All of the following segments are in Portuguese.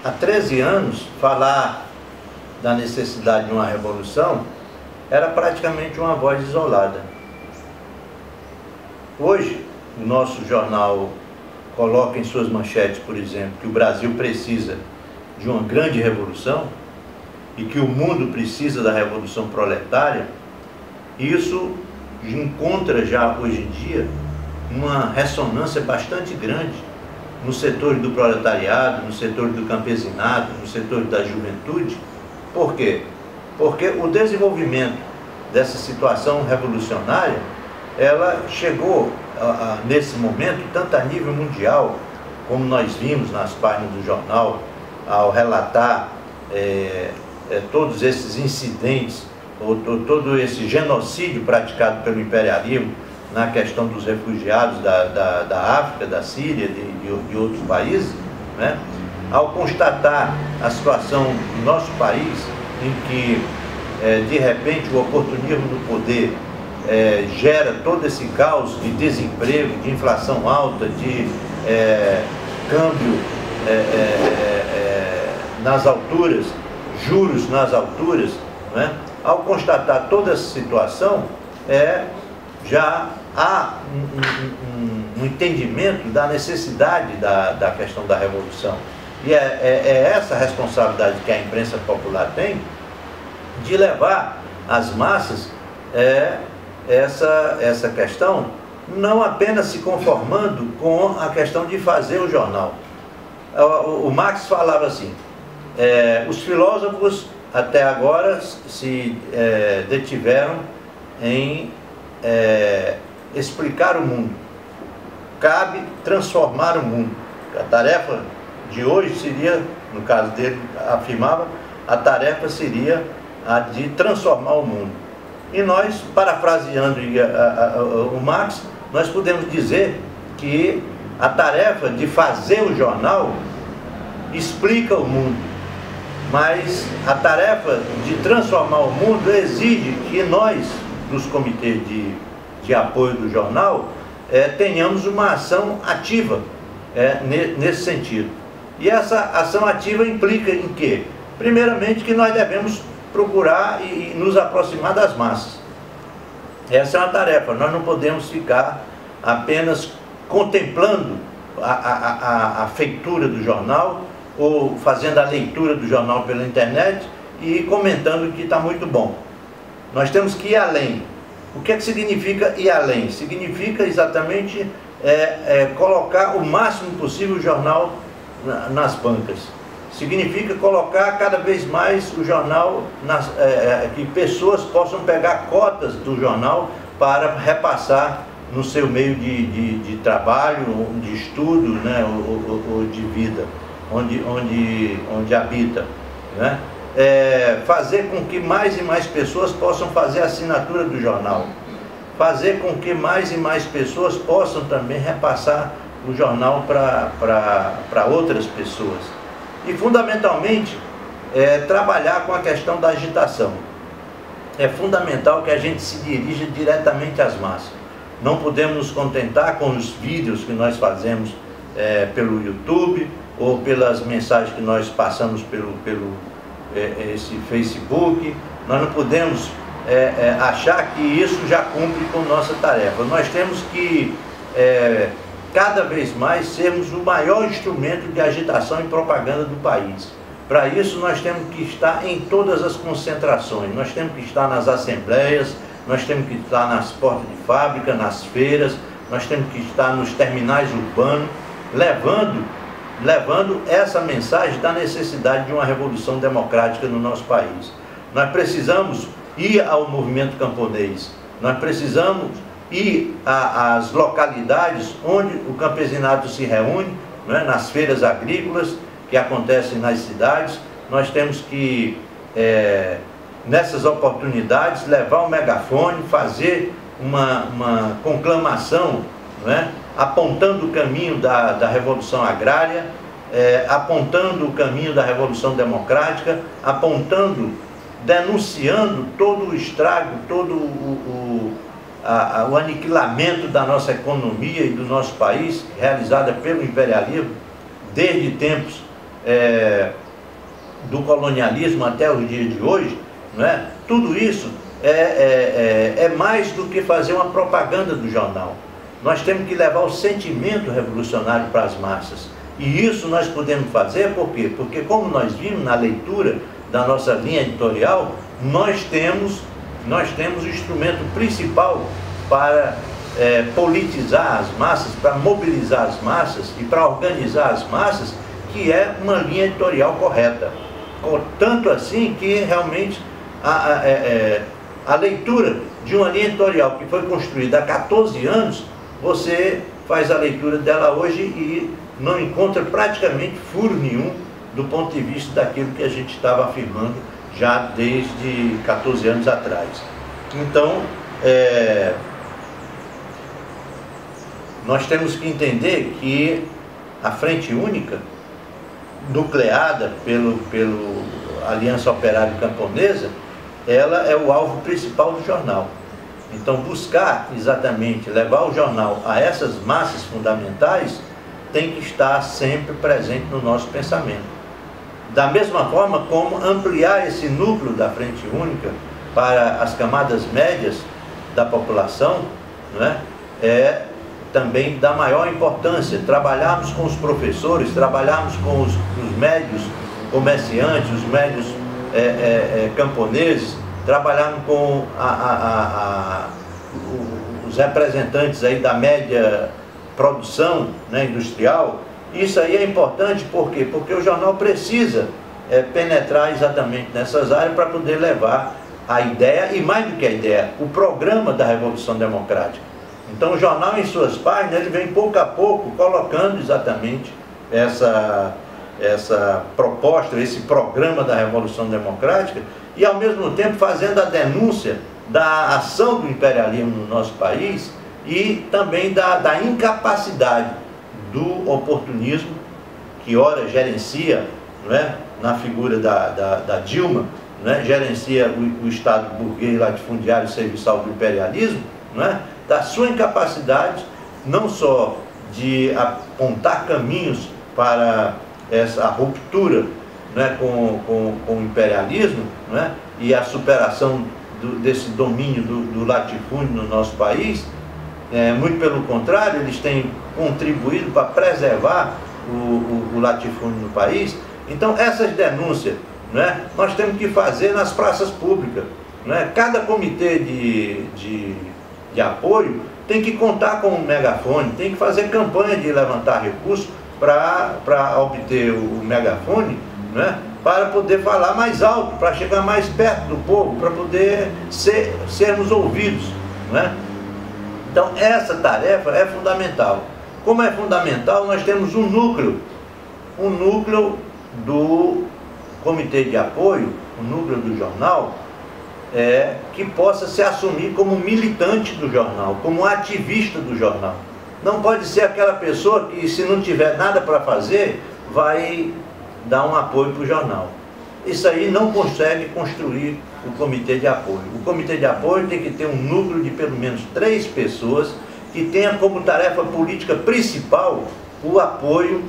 há 13 anos, falar da necessidade de uma revolução era praticamente uma voz isolada. Hoje, o nosso jornal coloca em suas manchetes, por exemplo, que o Brasil precisa de uma grande revolução e que o mundo precisa da revolução proletária. Isso encontra já hoje em dia uma ressonância bastante grande no setor do proletariado, no setor do campesinato, no setor da juventude. Por quê? Porque o desenvolvimento dessa situação revolucionária, ela chegou nesse momento, tanto a nível mundial, como nós vimos nas páginas do jornal, ao relatar todos esses incidentes, todo esse genocídio praticado pelo imperialismo na questão dos refugiados da África, da Síria, de outros países, né? Ao constatar a situação do nosso país, em que, de repente, o oportunismo do poder gera todo esse caos de desemprego, de inflação alta, de câmbio nas alturas, juros nas alturas, né? Ao constatar toda essa situação, já há um entendimento da necessidade da questão da revolução. E é essa responsabilidade que a imprensa popular tem de levar às massas essa questão, não apenas se conformando com a questão de fazer o jornal. O Marx falava assim, os filósofos até agora se detiveram em explicar o mundo. Cabe transformar o mundo. A tarefa de hoje seria, no caso dele, afirmava, a tarefa seria a de transformar o mundo. E nós, parafraseando o Marx, nós podemos dizer que a tarefa de fazer o jornal explica o mundo, mas a tarefa de transformar o mundo exige que nós, dos comitês de apoio do jornal, tenhamos uma ação ativa nesse sentido. E essa ação ativa implica em quê? Primeiramente, que nós devemos procurar e nos aproximar das massas. Essa é uma tarefa. Nós não podemos ficar apenas contemplando a feitura do jornal ou fazendo a leitura do jornal pela internet e comentando que está muito bom. Nós temos que ir além. O que é que significa ir além? Significa exatamente colocar o máximo possível o jornal nas bancas. Significa colocar cada vez mais o jornal, que pessoas possam pegar cotas do jornal para repassar no seu meio de trabalho, de estudo, né, ou de vida, onde habita, né? Fazer com que mais e mais pessoas possam fazer a assinatura do jornal, fazer com que mais e mais pessoas possam também repassar o jornal para outras pessoas. E fundamentalmente trabalhar com a questão da agitação. É fundamental que a gente se dirija diretamente às massas. Não podemos nos contentar com os vídeos que nós fazemos pelo YouTube ou pelas mensagens que nós passamos pelo esse Facebook. Nós não podemos achar que isso já cumpre com nossa tarefa. Nós temos que cada vez mais sermos o maior instrumento de agitação e propaganda do país. Para isso nós temos que estar em todas as concentrações, nós temos que estar nas assembleias, nós temos que estar nas portas de fábrica, nas feiras, nós temos que estar nos terminais urbanos, levando essa mensagem da necessidade de uma revolução democrática no nosso país. Nós precisamos ir ao movimento camponês, nós precisamos ir às localidades onde o campesinato se reúne, né, nas feiras agrícolas que acontecem nas cidades. Nós temos que, nessas oportunidades, levar o megafone, fazer uma conclamação, né, apontando o caminho da revolução agrária, apontando o caminho da revolução democrática, denunciando todo o estrago, todo o aniquilamento da nossa economia e do nosso país, realizada pelo imperialismo desde tempos do colonialismo até os dias de hoje, não é? Tudo isso é mais do que fazer uma propaganda do jornal. Nós temos que levar o sentimento revolucionário para as massas. E isso nós podemos fazer por quê? Porque, como nós vimos na leitura da nossa linha editorial, nós temos o instrumento principal para politizar as massas, para mobilizar as massas e para organizar as massas, que é uma linha editorial correta. Tanto assim que realmente a leitura de uma linha editorial que foi construída há 14 anos, você faz a leitura dela hoje e não encontra praticamente furo nenhum do ponto de vista daquilo que a gente estava afirmando já desde 14 anos atrás. Então, nós temos que entender que a Frente Única, nucleada pelo Aliança Operária Camponesa, ela é o alvo principal do jornal. Então, buscar exatamente levar o jornal a essas massas fundamentais tem que estar sempre presente no nosso pensamento. Da mesma forma como ampliar esse núcleo da Frente Única para as camadas médias da população, não é também da maior importância. Trabalharmos com os professores, trabalharmos com os médios comerciantes, os médios camponeses, trabalharmos com os representantes aí da média produção, né, industrial. Isso aí é importante, por quê? Porque o jornal precisa penetrar exatamente nessas áreas para poder levar a ideia, e mais do que a ideia, o programa da Revolução Democrática. Então o jornal, em suas páginas, ele vem pouco a pouco colocando exatamente essa proposta, esse programa da Revolução Democrática, e ao mesmo tempo fazendo a denúncia da ação do imperialismo no nosso país e também da incapacidade do oportunismo, que ora gerencia, não é, na figura da Dilma, não é, gerencia o Estado burguês, latifundiário e serviçal do imperialismo, não é, da sua incapacidade não só de apontar caminhos para essa ruptura, não é, com o imperialismo, não é, e a superação desse domínio do latifúndio no nosso país. Muito pelo contrário, eles têm contribuído para preservar o latifúndio no país. Então, essas denúncias, não é, nós temos que fazer nas praças públicas. Não é? Cada comitê de apoio tem que contar com um megafone, tem que fazer campanha de levantar recursos para obter o megafone, não é? Para poder falar mais alto, para chegar mais perto do povo, para poder sermos ouvidos, não é? Então, essa tarefa é fundamental. Como é fundamental, nós temos um núcleo do comitê de apoio, o núcleo do jornal, que possa se assumir como militante do jornal, como ativista do jornal. Não pode ser aquela pessoa que, se não tiver nada para fazer, vai dar um apoio para o jornal. Isso aí não consegue construir o comitê de apoio. O comitê de apoio tem que ter um núcleo de pelo menos 3 pessoas que tenha como tarefa política principal o apoio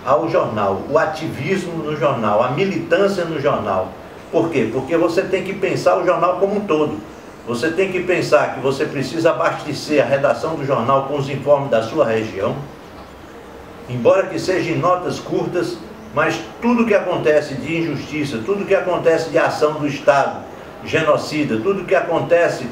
ao jornal, o ativismo no jornal, a militância no jornal. Por quê? Porque você tem que pensar o jornal como um todo. Você tem que pensar que você precisa abastecer a redação do jornal com os informes da sua região, embora que sejam em notas curtas, mas tudo que acontece de injustiça, tudo que acontece de ação do Estado genocida, tudo que acontece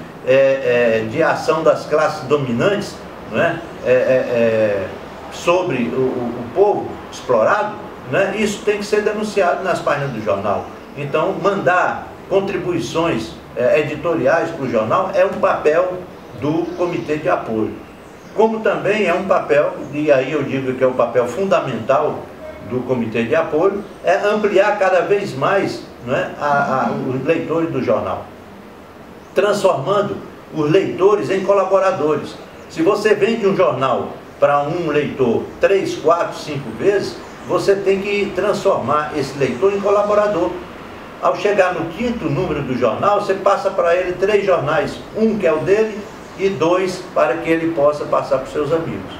de ação das classes dominantes, não é? Sobre o povo explorado, não é? Isso tem que ser denunciado nas páginas do jornal. Então, mandar contribuições editoriais para o jornal é um papel do comitê de apoio. Como também é um papel, e aí eu digo que é o papel fundamental do comitê de apoio, é ampliar cada vez mais, não é, os leitores do jornal, transformando os leitores em colaboradores. Se você vende um jornal para um leitor 3, 4, 5 vezes, você tem que transformar esse leitor em colaborador. Ao chegar no 5º número do jornal, você passa para ele 3 jornais, um que é o dele e 2 para que ele possa passar para os seus amigos.